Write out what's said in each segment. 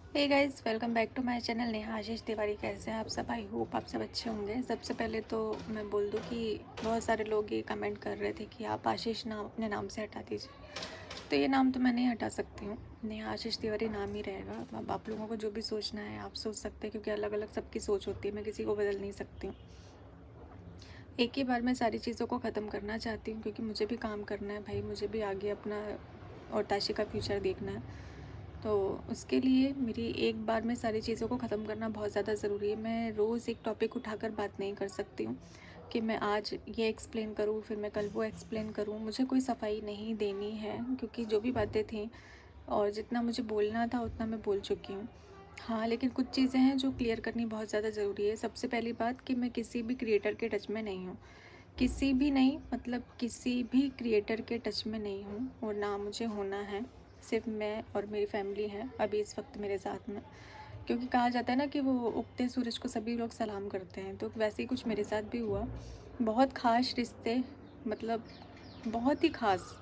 Hey guys, welcome back to my channel Neha Ashish Tiwari. कैसे हैं आप सब? आई होप आप सब अच्छे होंगे। सबसे पहले तो मैं बोल दूं कि बहुत सारे लोग ये कमेंट कर रहे थे कि आप आशीष नाम अपने नाम से हटा दीजिए। तो ये नाम तो मैं नहीं हटा सकती हूँ, नेहा आशीष तिवारी नाम ही रहेगा। अब आप लोगों को जो भी सोचना है आप सोच सकते हैं, क्योंकि अलग अलग सबकी सोच होती है, मैं किसी को बदल नहीं सकती हूँ। एक ही बार मैं सारी चीज़ों को ख़त्म करना चाहती हूँ, क्योंकि मुझे भी काम करना है भाई, मुझे भी आगे अपना और ताशी का फ्यूचर देखना है। तो उसके लिए मेरी एक बार में सारी चीज़ों को ख़त्म करना बहुत ज़्यादा ज़रूरी है। मैं रोज़ एक टॉपिक उठाकर बात नहीं कर सकती हूँ कि मैं आज ये एक्सप्लेन करूँ फिर मैं कल वो एक्सप्लेन करूँ। मुझे कोई सफाई नहीं देनी है, क्योंकि जो भी बातें थी और जितना मुझे बोलना था उतना मैं बोल चुकी हूँ। हाँ, लेकिन कुछ चीज़ें हैं जो क्लियर करनी बहुत ज़्यादा ज़रूरी है। सबसे पहली बात कि मैं किसी भी क्रिएटर के टच में नहीं हूँ, किसी भी नहीं, मतलब किसी भी क्रिएटर के टच में नहीं हूँ और ना मुझे होना है। सिर्फ मैं और मेरी फैमिली है अभी इस वक्त मेरे साथ में, क्योंकि कहा जाता है ना कि वो उगते सूरज को सभी लोग सलाम करते हैं, तो वैसे ही कुछ मेरे साथ भी हुआ। बहुत ख़ास रिश्ते, मतलब बहुत ही ख़ास,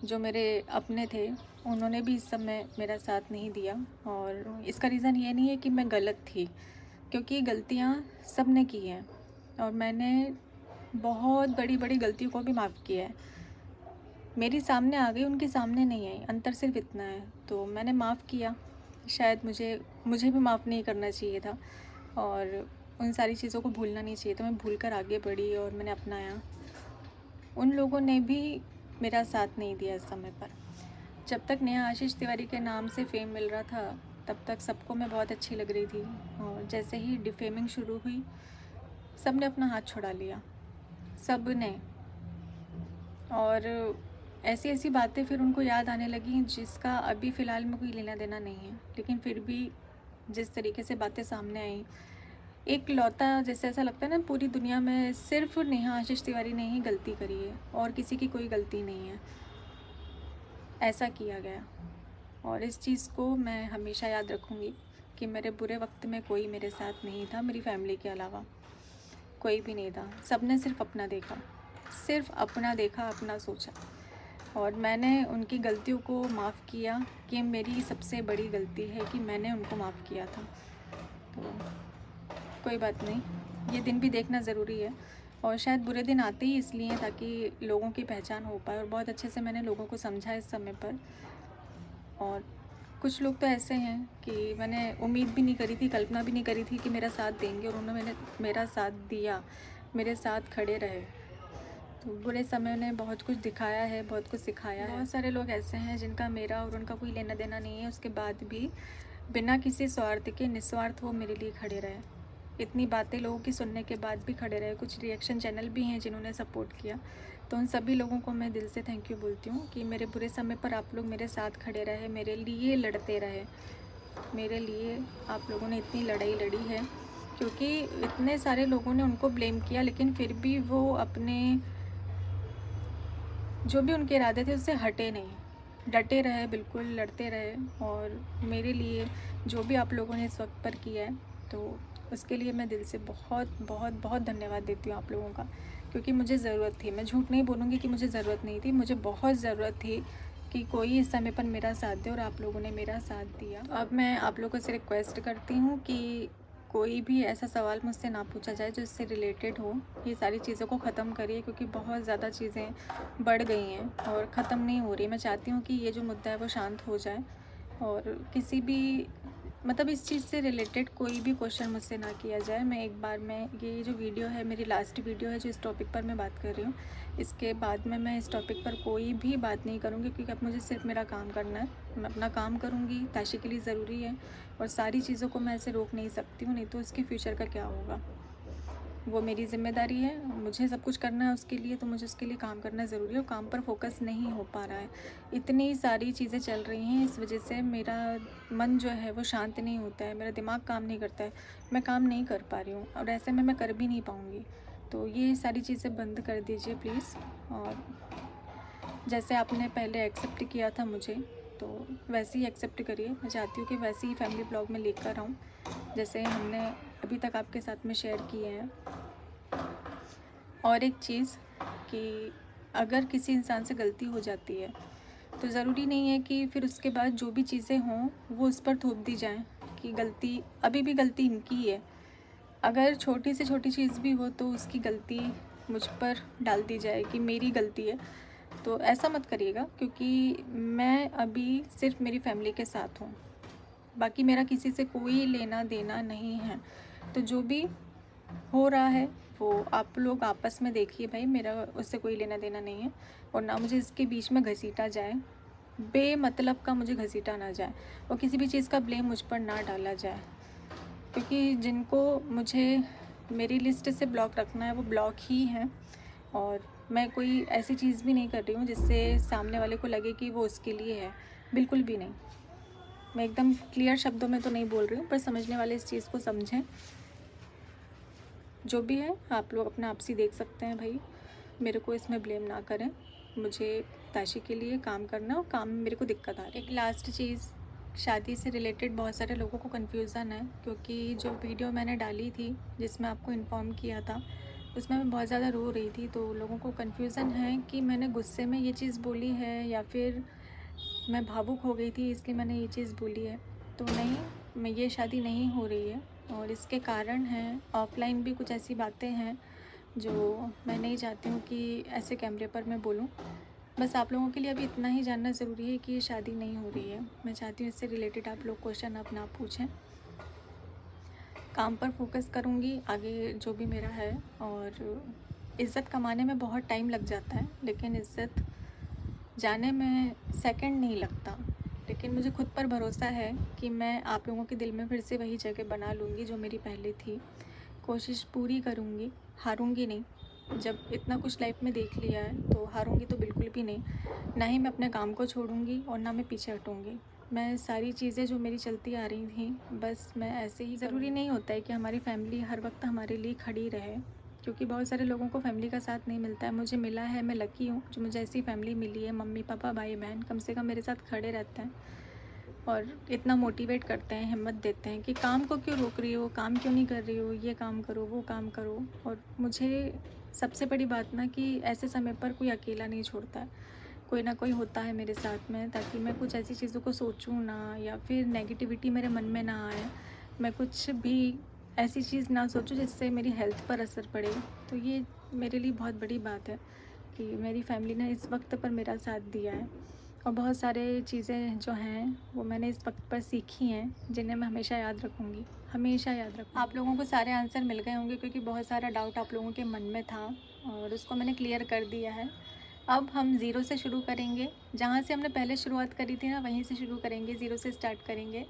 जो मेरे अपने थे, उन्होंने भी इस समय मेरा साथ नहीं दिया। और इसका रीज़न ये नहीं है कि मैं गलत थी, क्योंकि गलतियाँ सब ने की हैं और मैंने बहुत बड़ी बड़ी गलतियों को भी माफ़ किया है। मेरी सामने आ गई, उनके सामने नहीं आई, अंतर सिर्फ इतना है। तो मैंने माफ़ किया। शायद मुझे मुझे भी माफ़ नहीं करना चाहिए था और उन सारी चीज़ों को भूलना नहीं चाहिए था। मैं भूल कर आगे बढ़ी और मैंने अपनाया। उन लोगों ने भी मेरा साथ नहीं दिया इस समय पर। जब तक नेहा आशीष तिवारी के नाम से फ़ेम मिल रहा था तब तक सबको मैं बहुत अच्छी लग रही थी, और जैसे ही डिफेमिंग शुरू हुई सब ने अपना हाथ छुड़ा लिया, सब ने। और ऐसी ऐसी बातें फिर उनको याद आने लगी जिसका अभी फ़िलहाल में कोई लेना देना नहीं है, लेकिन फिर भी जिस तरीके से बातें सामने आई, एक लौता जैसे ऐसा लगता है ना पूरी दुनिया में सिर्फ नेहा आशीष तिवारी ने ही गलती करी है और किसी की कोई गलती नहीं है, ऐसा किया गया। और इस चीज़ को मैं हमेशा याद रखूँगी कि मेरे बुरे वक्त में कोई मेरे साथ नहीं था, मेरी फैमिली के अलावा कोई भी नहीं था। सब ने सिर्फ अपना देखा, सिर्फ अपना देखा, अपना सोचा। और मैंने उनकी गलतियों को माफ़ किया, कि मेरी सबसे बड़ी गलती है कि मैंने उनको माफ़ किया था। तो कोई बात नहीं, ये दिन भी देखना ज़रूरी है। और शायद बुरे दिन आते ही इसलिए हैं ताकि लोगों की पहचान हो पाए, और बहुत अच्छे से मैंने लोगों को समझा इस समय पर। और कुछ लोग तो ऐसे हैं कि मैंने उम्मीद भी नहीं करी थी, कल्पना भी नहीं करी थी कि मेरा साथ देंगे, और उन्होंने मेरा साथ दिया, मेरे साथ खड़े रहे। तो बुरे समय ने बहुत कुछ दिखाया है, बहुत कुछ सिखाया है। बहुत सारे लोग ऐसे हैं जिनका मेरा और उनका कोई लेना देना नहीं है, उसके बाद भी बिना किसी स्वार्थ के निस्वार्थ वो मेरे लिए खड़े रहे। इतनी बातें लोगों की सुनने के बाद भी खड़े रहे। कुछ रिएक्शन चैनल भी हैं जिन्होंने सपोर्ट किया, तो उन सभी लोगों को मैं दिल से थैंक यू बोलती हूँ कि मेरे बुरे समय पर आप लोग मेरे साथ खड़े रहे, मेरे लिए लड़ते रहे। मेरे लिए आप लोगों ने इतनी लड़ाई लड़ी है, क्योंकि इतने सारे लोगों ने उनको ब्लेम किया, लेकिन फिर भी वो अपने जो भी उनके इरादे थे उससे हटे नहीं, डटे रहे, बिल्कुल लड़ते रहे। और मेरे लिए जो भी आप लोगों ने इस वक्त पर किया है, तो उसके लिए मैं दिल से बहुत बहुत बहुत धन्यवाद देती हूँ आप लोगों का, क्योंकि मुझे ज़रूरत थी। मैं झूठ नहीं बोलूँगी कि मुझे ज़रूरत नहीं थी, मुझे बहुत ज़रूरत थी कि कोई इस समय पर मेरा साथ दे, और आप लोगों ने मेरा साथ दिया। तो अब मैं आप लोगों से रिक्वेस्ट करती हूँ कि कोई भी ऐसा सवाल मुझसे ना पूछा जाए जो इससे रिलेटेड हो। ये सारी चीज़ों को ख़त्म करिए, क्योंकि बहुत ज़्यादा चीज़ें बढ़ गई हैं और ख़त्म नहीं हो रही। मैं चाहती हूँ कि ये जो मुद्दा है वो शांत हो जाए, और किसी भी मतलब इस चीज़ से रिलेटेड कोई भी क्वेश्चन मुझसे ना किया जाए। मैं एक बार में ये जो वीडियो है मेरी लास्ट वीडियो है जो इस टॉपिक पर मैं बात कर रही हूँ, इसके बाद में मैं इस टॉपिक पर कोई भी बात नहीं करूँगी, क्योंकि अब मुझे सिर्फ मेरा काम करना है। मैं अपना काम करूँगी, ताशी के लिए ज़रूरी है, और सारी चीज़ों को मैं ऐसे रोक नहीं सकती हूँ, नहीं तो उसके फ्यूचर का क्या होगा। वो मेरी ज़िम्मेदारी है, मुझे सब कुछ करना है उसके लिए, तो मुझे उसके लिए काम करना ज़रूरी है, और काम पर फोकस नहीं हो पा रहा है। इतनी सारी चीज़ें चल रही हैं, इस वजह से मेरा मन जो है वो शांत नहीं होता है, मेरा दिमाग काम नहीं करता है, मैं काम नहीं कर पा रही हूँ, और ऐसे में मैं कर भी नहीं पाऊँगी। तो ये सारी चीज़ें बंद कर दीजिए प्लीज़। और जैसे आपने पहले एक्सेप्ट किया था मुझे, तो वैसे ही एक्सेप्ट करिए। मैं चाहती हूँ कि वैसे ही फैमिली ब्लॉग में लेकर आऊँ जैसे हमने अभी तक आपके साथ में शेयर किए हैं। और एक चीज़ कि अगर किसी इंसान से गलती हो जाती है तो ज़रूरी नहीं है कि फिर उसके बाद जो भी चीज़ें हों वो उस पर थोप दी जाएँ कि गलती, अभी भी गलती इनकी ही है। अगर छोटी से छोटी चीज़ भी हो तो उसकी गलती मुझ पर डाल दी जाए कि मेरी गलती है। तो ऐसा मत करिएगा, क्योंकि मैं अभी सिर्फ मेरी फैमिली के साथ हूँ, बाकी मेरा किसी से कोई लेना देना नहीं है। तो जो भी हो रहा है वो आप लोग आपस में देखिए भाई, मेरा उससे कोई लेना देना नहीं है। और ना मुझे इसके बीच में घसीटा जाए, बेमतलब का मुझे घसीटा ना जाए, और किसी भी चीज़ का ब्लेम मुझ पर ना डाला जाए, क्योंकि जिनको मुझे मेरी लिस्ट से ब्लॉक रखना है वो ब्लॉक ही हैं। और मैं कोई ऐसी चीज़ भी नहीं कर रही हूँ जिससे सामने वाले को लगे कि वो उसके लिए है, बिल्कुल भी नहीं। मैं एकदम क्लियर शब्दों में तो नहीं बोल रही हूँ, पर समझने वाले इस चीज़ को समझें। जो भी है आप लोग अपना आपसी देख सकते हैं भाई, मेरे को इसमें ब्लेम ना करें। मुझे ताशी के लिए काम करना, और काम में मेरे को दिक्कत आ रही है। एक लास्ट चीज़, शादी से रिलेटेड बहुत सारे लोगों को कन्फ्यूज़न है, क्योंकि जो वीडियो मैंने डाली थी जिसमें आपको इन्फॉर्म किया था उसमें मैं बहुत ज़्यादा रो रही थी। तो लोगों को कन्फ्यूज़न है कि मैंने गुस्से में ये चीज़ बोली है या फिर मैं भावुक हो गई थी इसलिए मैंने ये चीज़ बोली है। तो नहीं, मैं ये शादी नहीं हो रही है, और इसके कारण हैं ऑफ़लाइन भी कुछ ऐसी बातें हैं जो मैं नहीं चाहती हूँ कि ऐसे कैमरे पर मैं बोलूँ। बस आप लोगों के लिए अभी इतना ही जानना ज़रूरी है कि ये शादी नहीं हो रही है। मैं चाहती हूँ इससे रिलेटेड आप लोग क्वेश्चन अपना पूछें। काम पर फोकस करूँगी आगे जो भी मेरा है। और इज़्ज़त कमाने में बहुत टाइम लग जाता है, लेकिन इज़्ज़त जाने में सेकंड नहीं लगता। लेकिन मुझे खुद पर भरोसा है कि मैं आप लोगों के दिल में फिर से वही जगह बना लूँगी जो मेरी पहले थी। कोशिश पूरी करूँगी, हारूँगी नहीं। जब इतना कुछ लाइफ में देख लिया है तो हारूँगी तो बिल्कुल भी नहीं। ना ही मैं अपने काम को छोड़ूँगी और ना मैं पीछे हटूँगी। मैं सारी चीज़ें जो मेरी चलती आ रही थी बस मैं ऐसे ही, ज़रूरी नहीं होता है कि हमारी फैमिली हर वक्त हमारे लिए खड़ी रहे, क्योंकि बहुत सारे लोगों को फैमिली का साथ नहीं मिलता है। मुझे मिला है, मैं लकी हूँ जो मुझे ऐसी फैमिली मिली है। मम्मी पापा भाई बहन कम से कम मेरे साथ खड़े रहते हैं और इतना मोटिवेट करते हैं, हिम्मत देते हैं कि काम को क्यों रोक रही हो, काम क्यों नहीं कर रही हो, ये काम करो वो काम करो। और मुझे सबसे बड़ी बात ना कि ऐसे समय पर कोई अकेला नहीं छोड़ता है, कोई ना कोई होता है मेरे साथ में, ताकि मैं कुछ ऐसी चीज़ों को सोचूं ना, या फिर नेगेटिविटी मेरे मन में ना आए, मैं कुछ भी ऐसी चीज़ ना सोचूं जिससे मेरी हेल्थ पर असर पड़े। तो ये मेरे लिए बहुत बड़ी बात है कि मेरी फैमिली ने इस वक्त पर मेरा साथ दिया है। और बहुत सारे चीज़ें जो हैं वो मैंने इस वक्त पर सीखी हैं, जिन्हें मैं हमेशा याद रखूँगी, हमेशा याद रखूँगी। आप लोगों को सारे आंसर मिल गए होंगे, क्योंकि बहुत सारा डाउट आप लोगों के मन में था और उसको मैंने क्लियर कर दिया है। अब हम ज़ीरो से शुरू करेंगे, जहाँ से हमने पहले शुरुआत करी थी ना वहीं से शुरू करेंगे, ज़ीरो से स्टार्ट करेंगे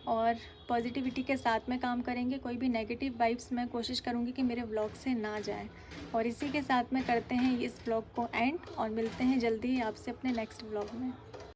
और पॉजिटिविटी के साथ में काम करेंगे। कोई भी नेगेटिव वाइब्स मैं कोशिश करूँगी कि मेरे व्लॉग से ना जाए। और इसी के साथ में करते हैं इस व्लॉग को एंड, और मिलते हैं जल्दी ही आपसे अपने नेक्स्ट व्लॉग में।